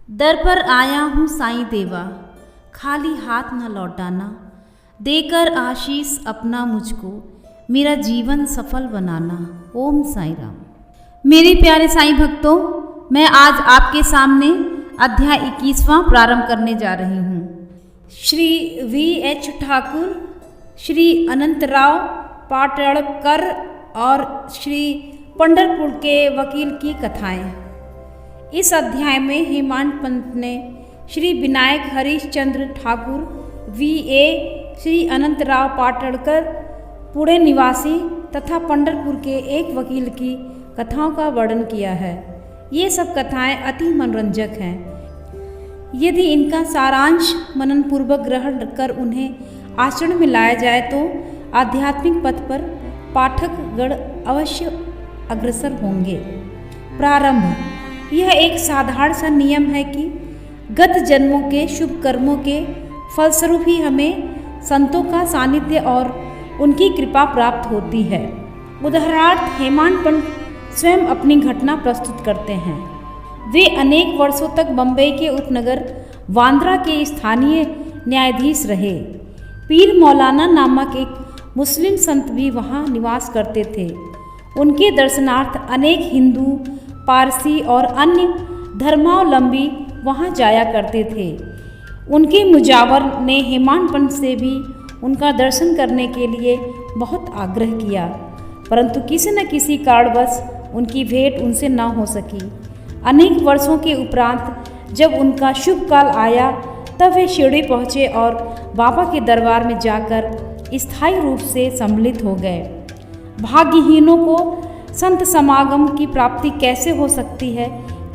दर पर आया हूँ साईं देवा, खाली हाथ न लौटाना, देकर आशीष अपना मुझको, मेरा जीवन सफल बनाना। ओम साईं राम। मेरे प्यारे साईं भक्तों, मैं आज आपके सामने अध्याय 21वां प्रारंभ करने जा रही हूँ। श्री V.H. ठाकुर, श्री अनंतराव पाटड़कर और श्री पंढरपुर के वकील की कथाएं। इस अध्याय में हेमांत पंत ने श्री विनायक हरिश्चंद्र ठाकुर V.A., श्री अनंतराव पाटड़कर पुणे निवासी तथा पंढरपुर के एक वकील की कथाओं का वर्णन किया है। ये सब कथाएं अति मनोरंजक हैं। यदि इनका सारांश मननपूर्वक ग्रहण कर उन्हें आचरण में लाया जाए तो आध्यात्मिक पथ पर पाठकगण अवश्य अग्रसर होंगे। प्रारंभ। यह एक साधारण सा नियम है कि गत जन्मों के शुभ कर्मों के फलस्वरूप ही हमें संतों का सानिध्य और उनकी कृपा प्राप्त होती है। उदाहरणार्थ हेमांत पंत स्वयं अपनी घटना प्रस्तुत करते हैं। वे अनेक वर्षों तक बम्बई के उपनगर बांद्रा के स्थानीय न्यायाधीश रहे। पीर मौलाना नामक एक मुस्लिम संत भी वहाँ निवास करते थे। उनके दर्शनार्थ अनेक हिंदू, पारसी और अन्य धर्मावलंबी वहाँ जाया करते थे। उनके मुजावर ने हेमांत पंत से भी उनका दर्शन करने के लिए बहुत आग्रह किया, परंतु किसी न किसी कारणवश उनकी भेंट उनसे न हो सकी। अनेक वर्षों के उपरांत जब उनका शुभ काल आया तब वे शिरडी पहुँचे और बाबा के दरबार में जाकर स्थायी रूप से सम्मिलित हो गए। भाग्यहीनों को संत समागम की प्राप्ति कैसे हो सकती है?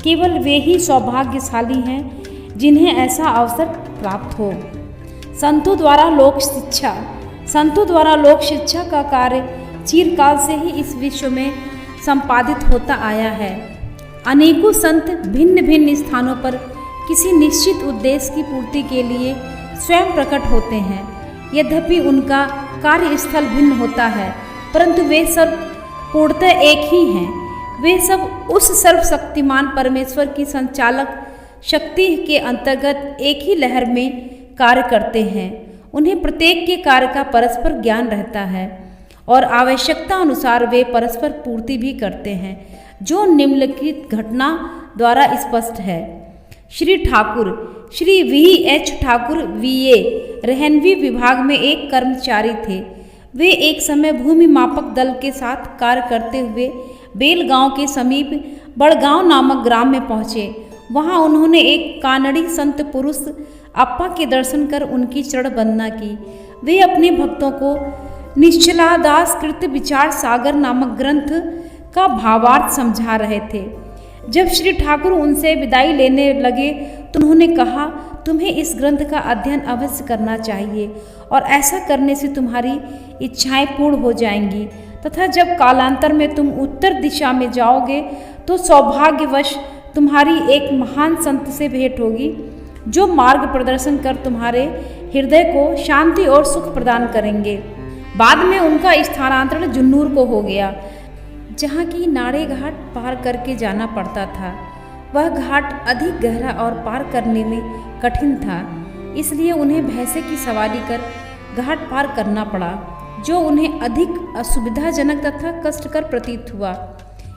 केवल वे ही सौभाग्यशाली हैं जिन्हें ऐसा अवसर प्राप्त हो। संतों द्वारा लोक शिक्षा का कार्य चिरकाल से ही इस विश्व में संपादित होता आया है। अनेकों संत भिन्न भिन्न स्थानों पर किसी निश्चित उद्देश्य की पूर्ति के लिए स्वयं प्रकट होते हैं। यद्यपि उनका कार्यस्थल भिन्न होता है, परंतु वे सब पूर्णतः एक ही हैं। वे सब उस सर्वशक्तिमान परमेश्वर की संचालक शक्ति के अंतर्गत एक ही लहर में कार्य करते हैं। उन्हें प्रत्येक के कार्य का परस्पर ज्ञान रहता है और आवश्यकता अनुसार वे परस्पर पूर्ति भी करते हैं, जो निम्नलिखित घटना द्वारा स्पष्ट है। श्री ठाकुर, श्री V.H. ठाकुर V.A. रहनवी विभाग में एक कर्मचारी थे। वे एक समय भूमि मापक दल के साथ कार्य करते हुए बेलगांव के समीप बड़गांव नामक ग्राम में पहुँचे। वहाँ उन्होंने एक कानड़ी संत पुरुष अप्पा के दर्शन कर उनकी चरण वंदना की। वे अपने भक्तों को निश्चलादास कृत विचार सागर नामक ग्रंथ का भावार्थ समझा रहे थे। जब श्री ठाकुर उनसे विदाई लेने लगे तो उन्होंने कहा, तुम्हें इस ग्रंथ का अध्ययन अवश्य करना चाहिए और ऐसा करने से तुम्हारी इच्छाएं पूर्ण हो जाएंगी तथा जब कालांतर में तुम उत्तर दिशा में जाओगे तो सौभाग्यवश तुम्हारी एक महान संत से भेंट होगी, जो मार्ग प्रदर्शन कर तुम्हारे हृदय को शांति और सुख प्रदान करेंगे। बाद में उनका स्थानांतरण जुन्नूर को हो गया, जहाँ की नाड़े घाट पार करके जाना पड़ता था। वह घाट अधिक गहरा और पार करने में कठिन था, इसलिए उन्हें भैंसे की सवारी कर घाट पार करना पड़ा, जो उन्हें अधिक असुविधाजनक तथा कष्टकर प्रतीत हुआ।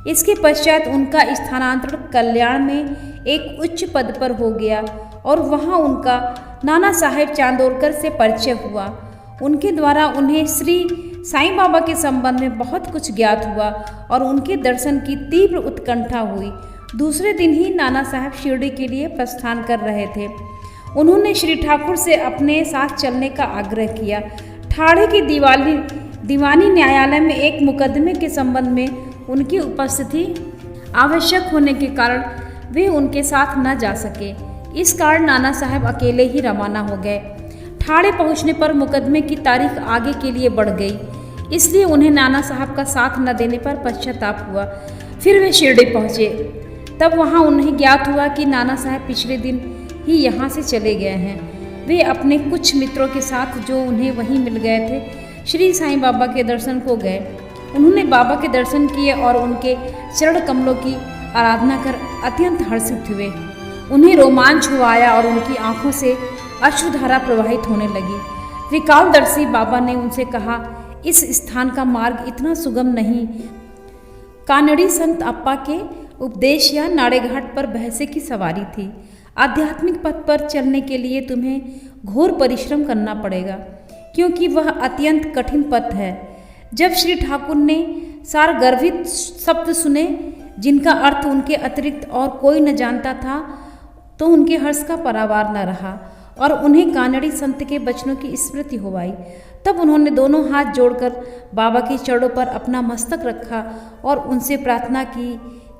इसके पश्चात उनका स्थानांतरण कल्याण में एक उच्च पद पर हो गया और वहाँ उनका नाना साहेब चांदोरकर से परिचय हुआ। उनके द्वारा उन्हें श्री साईं बाबा के संबंध में बहुत कुछ ज्ञात हुआ और उनके दर्शन की तीव्र उत्कंठा हुई। दूसरे दिन ही नाना साहब शिरडी के लिए प्रस्थान कर रहे थे। उन्होंने श्री ठाकुर से अपने साथ चलने का आग्रह किया। ठाणे के दीवानी न्यायालय में एक मुकदमे के संबंध में उनकी उपस्थिति आवश्यक होने के कारण वे उनके साथ न जा सके। इस कारण नाना साहब अकेले ही रवाना हो गए। ठाणे पहुंचने पर मुकदमे की तारीख आगे के लिए बढ़ गई, इसलिए उन्हें नाना साहब का साथ न देने पर पश्चाताप हुआ। फिर वे शिरडी पहुँचे। तब वहाँ उन्हें ज्ञात हुआ कि नाना साहब पिछले दिन ही यहाँ से चले गए हैं। वे अपने कुछ मित्रों के साथ, जो उन्हें वहीं मिल गए थे, श्री साईं बाबा के दर्शन को गए। उन्होंने बाबा के दर्शन किए और उनके चरण कमलों की आराधना कर अत्यंत हर्षित हुए। उन्हें रोमांच हो आया और उनकी आंखों से अश्रुधारा प्रवाहित होने लगी। त्रिकालदर्शी बाबा ने उनसे कहा, इस स्थान का मार्ग इतना सुगम नहीं। कानड़ी संत अप्पा के उपदेश या नाड़ेघाट पर भैंसे की सवारी थी। आध्यात्मिक पथ पर चलने के लिए तुम्हें घोर परिश्रम करना पड़ेगा, क्योंकि वह अत्यंत कठिन पथ है। जब श्री ठाकुर ने सारगर्भित शब्द सुने, जिनका अर्थ उनके अतिरिक्त और कोई न जानता था, तो उनके हर्ष का परावार न रहा और उन्हें कानड़ी संत के वचनों की स्मृति हो आई। तब उन्होंने दोनों हाथ जोड़कर बाबा के चरणों पर अपना मस्तक रखा और उनसे प्रार्थना की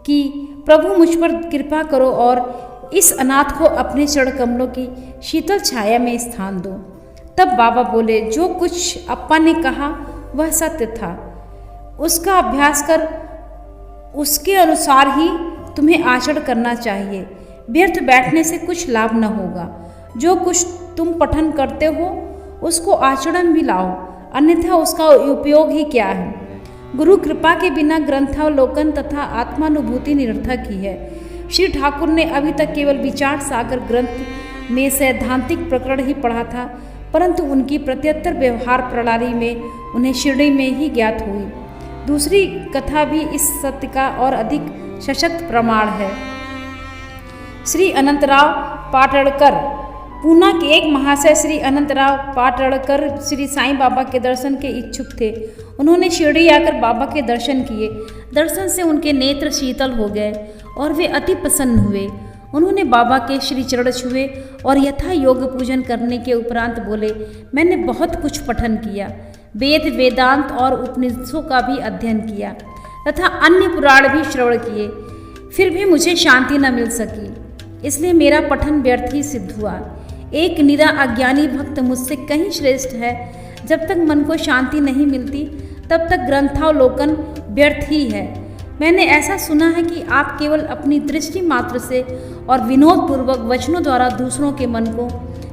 कि प्रभु मुझ पर कृपा करो और इस अनाथ को अपने चरण कमलों की शीतल छाया में स्थान दो। तब बाबा बोले, जो कुछ अप्पा ने कहा वह सत्य था। उसका अभ्यास कर उसके अनुसार ही तुम्हें आचरण करना चाहिए। व्यर्थ बैठने से कुछ लाभ न होगा। जो कुछ तुम पठन करते हो उसको आचरण में लाओ, अन्यथा उसका उपयोग ही क्या है। गुरु कृपा के बिना ग्रंथावलोकन तथा आत्मानुभूति निरर्थक ही है। श्री ठाकुर ने अभी तक केवल विचार सागर ग्रंथ में सैद्धांतिक प्रकरण ही पढ़ा था, परंतु उनकी प्रत्यत्तर व्यवहार प्रणाली में उन्हें शिरडी में ही ज्ञात हुई। दूसरी कथा भी इस सत्य का और अधिक सशक्त प्रमाण है। श्री अनंतराव पाटड़कर, पूना के एक महाशय श्री अनंतराव पाटड़कर श्री साईं बाबा के दर्शन के इच्छुक थे। उन्होंने शिरडी आकर बाबा के दर्शन किए। दर्शन से उनके नेत्र शीतल हो गए और वे अति प्रसन्न हुए। उन्होंने बाबा के श्री चरण छुए और यथा योग पूजन करने के उपरांत बोले, मैंने बहुत कुछ पठन किया, वेद वेदांत और उपनिषदों का भी अध्ययन किया तथा अन्य पुराण भी श्रवण किए, फिर भी मुझे शांति न मिल सकी, इसलिए मेरा पठन व्यर्थ ही सिद्ध हुआ। एक निरा अज्ञानी भक्त मुझसे कहीं श्रेष्ठ है। जब तक मन को शांति नहीं मिलती तब तक ग्रंथावलोकन व्यर्थ ही है। मैंने ऐसा सुना है कि आप केवल अपनी दृष्टि मात्र से और विनोद पूर्वक वचनों द्वारा दूसरों के मन को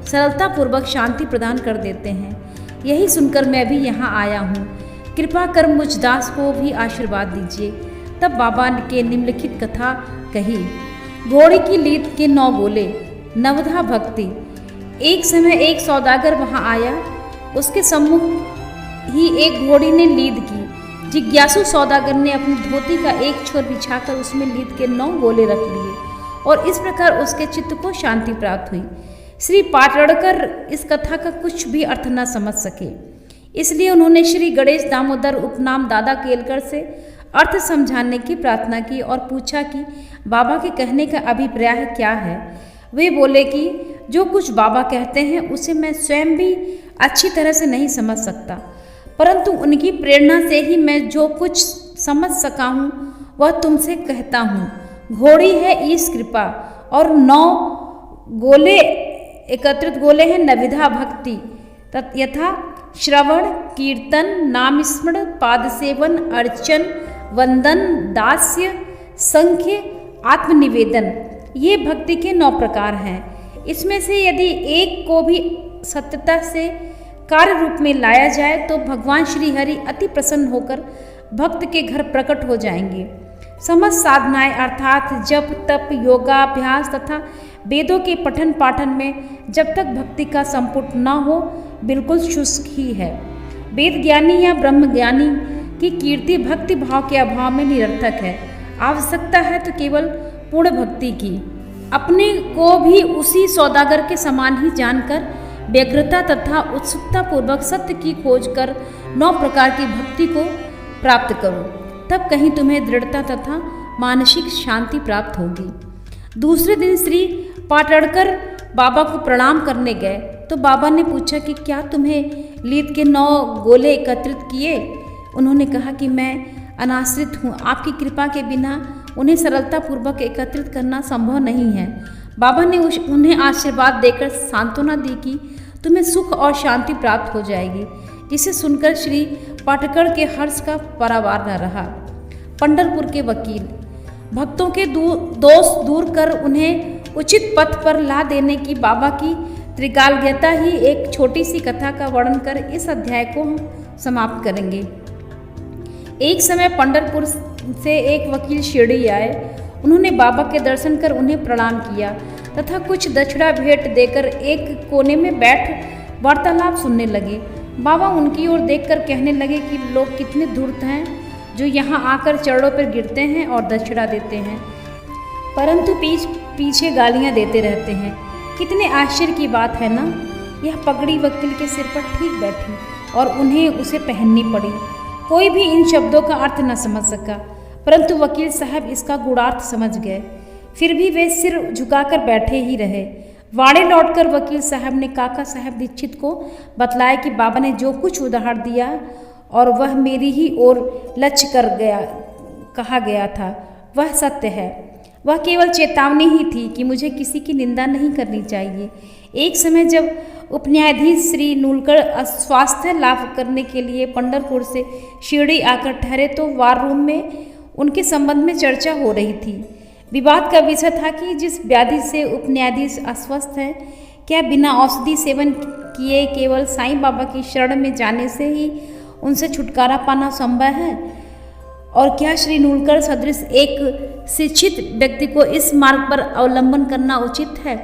सरलता पूर्वक शांति प्रदान कर देते हैं। यही सुनकर मैं भी यहाँ आया हूँ। कृपा कर मुझ दास को भी आशीर्वाद दीजिए। तब बाबा के निम्नलिखित कथा कही। घोड़े की लीद के 9 गोले। नवधा भक्ति। एक समय एक सौदागर वहाँ आया। उसके सम्मुख ही एक घोड़ी ने लीद की। जिज्ञासु सौदागर ने अपनी धोती का एक छोर बिछाकर उसमें लीद के 9 गोले रख लिए और इस प्रकार उसके चित्त को शांति प्राप्त हुई। श्री पाटड़कर इस कथा का कुछ भी अर्थ न समझ सके, इसलिए उन्होंने श्री गणेश दामोदर उपनाम दादा केलकर से अर्थ समझाने की प्रार्थना की और पूछा कि बाबा के कहने का अभिप्राय क्या है। वे बोले कि जो कुछ बाबा कहते हैं उसे मैं स्वयं भी अच्छी तरह से नहीं समझ सकता, परंतु उनकी प्रेरणा से ही मैं जो कुछ समझ सका हूँ वह तुमसे कहता हूँ। घोड़ी है ईश कृपा और 9 गोले एकत्रित गोले हैं नविधा भक्ति, यथा श्रवण, कीर्तन, नाम स्मरण, पाद सेवन, अर्चन, वंदन, दास्य, संख्य, आत्मनिवेदन। ये भक्ति के 9 प्रकार हैं। इसमें से यदि एक को भी सत्यता से कार्य रूप में लाया जाए तो भगवान श्री हरि अति प्रसन्न होकर भक्त के घर प्रकट हो जाएंगे। समस्त साधनाएं अर्थात जप, तप, योगाभ्यास तथा वेदों के पठन पाठन में जब तक भक्ति का संपुट न हो बिल्कुल शुष्क ही है। वेद ज्ञानी या ब्रह्म ज्ञानी की कीर्ति भक्ति भाव के अभाव में निरर्थक है। आवश्यकता है तो केवल पूर्ण भक्ति की। अपने को भी उसी सौदागर के समान ही जानकर व्यग्रता तथा उत्सुकता पूर्वक सत्य की खोज कर 9 प्रकार की भक्ति को प्राप्त करो, तब कहीं तुम्हें दृढ़ता तथा मानसिक शांति प्राप्त होगी। दूसरे दिन श्री पाटड़कर बाबा को प्रणाम करने गए तो बाबा ने पूछा कि क्या तुम्हें लीद के 9 गोले एकत्रित किए। उन्होंने कहा कि मैं अनाश्रित हूँ, आपकी कृपा के बिना उन्हें सरलता पूर्वक एकत्रित करना संभव नहीं है। बाबा ने उन्हें आशीर्वाद देकर सांत्वना दी कि तुम्हें सुख और शांति प्राप्त हो जाएगी, जिसे सुनकर श्री पाटड़कर के हर्ष का परावार न रहा। पंढरपुर के वकील। भक्तों के दोष दूर कर उन्हें उचित पथ पर ला देने की बाबा की त्रिकालज्ञता ही एक छोटी सी कथा का वर्णन कर इस अध्याय को हम समाप्त करेंगे। एक समय पंढरपुर से एक वकील शिरडी आए। उन्होंने बाबा के दर्शन कर उन्हें प्रणाम किया। तथा कुछ दक्षिणा भेंट देकर एक कोने में बैठ वार्तालाप सुनने लगे। बाबा उनकी ओर देखकर कहने लगे कि लोग कितने धूर्त हैं जो यहाँ आकर चरणों पर गिरते हैं और दक्षिणा देते हैं, परंतु पीछे गालियाँ देते रहते हैं। कितने आश्चर्य की बात है ना। यह पगड़ी वकील के सिर पर ठीक बैठी और उन्हें उसे पहननी पड़ी। कोई भी इन शब्दों का अर्थ न समझ सका, परंतु वकील साहब इसका गूढ़ार्थ समझ गए। फिर भी वे सिर झुकाकर बैठे ही रहे। वाड़े लौटकर वकील साहब ने काका साहब दीक्षित को बतलाया कि बाबा ने जो कुछ उदाहरण दिया और वह मेरी ही ओर लक्ष्य कर गया कहा गया था, वह सत्य है। वह केवल चेतावनी ही थी कि मुझे किसी की निंदा नहीं करनी चाहिए। एक समय जब उपन्यायाधीश श्री नुलकर स्वास्थ्य लाभ करने के लिए पंढरपुर से शिरडी आकर ठहरे तो वार रूम में उनके संबंध में चर्चा हो रही थी। विवाद का विषय था कि जिस व्याधि से उपन्यायाधीश अस्वस्थ हैं, क्या बिना औषधि सेवन किए केवल साईं बाबा की शरण में जाने से ही उनसे छुटकारा पाना संभव है? और क्या श्री नुलकर सदृश एक शिक्षित व्यक्ति को इस मार्ग पर अवलंबन करना उचित है?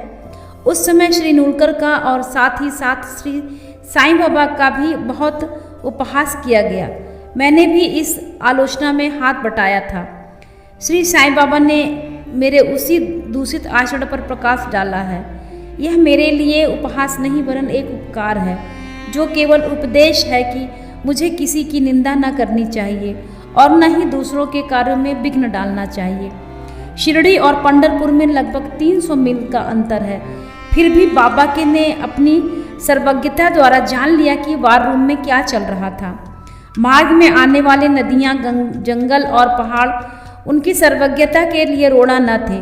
उस समय श्री नुलकर का और साथ ही साथ श्री साईं बाबा का भी बहुत उपहास किया गया। मैंने भी इस आलोचना में हाथ बटाया था। श्री साईं बाबा ने मेरे उसी दूषित आचरण पर प्रकाश डाला है। यह मेरे लिए उपहास नहीं वरन एक उपकार है, जो केवल उपदेश है कि मुझे किसी की निंदा न करनी चाहिए और न ही दूसरों के कार्यों में विघ्न डालना चाहिए। शिरडी और पंढरपुर में लगभग 300 मील का अंतर है। फिर भी बाबा के ने अपनी सर्वज्ञता द्वारा जान लिया कि वार रूम में क्या चल रहा था। मार्ग में आने वाले नदियाँ, जंगल और पहाड़ उनकी सर्वज्ञता के लिए रोड़ा न थे।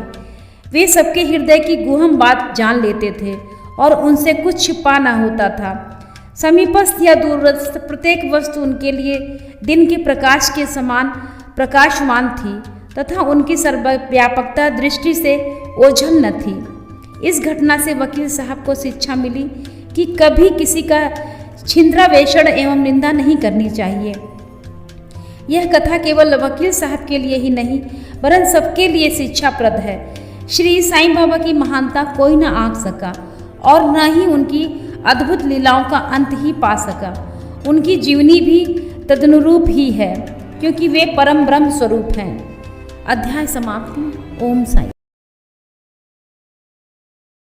वे सबके हृदय की गुहम बात जान लेते थे और उनसे कुछ छिपा न होता था। समीपस्थ या दूरस्थ प्रत्येक वस्तु उनके लिए दिन के प्रकाश के समान प्रकाशमान थी तथा उनकी सर्वव्यापकता दृष्टि से ओझल न थी। इस घटना से वकील साहब को शिक्षा मिली कि कभी किसी का छिंद्रावेषण एवं निंदा नहीं करनी चाहिए। यह कथा केवल वकील साहब के लिए ही नहीं वरन सबके लिए शिक्षाप्रद है। श्री साईं बाबा की महानता कोई न आंक सका और न ही उनकी अद्भुत लीलाओं का अंत ही पा सका। उनकी जीवनी भी तदनुरूप ही है, क्योंकि वे परम ब्रह्म स्वरूप हैं। अध्याय समाप्ति। ओम साईं।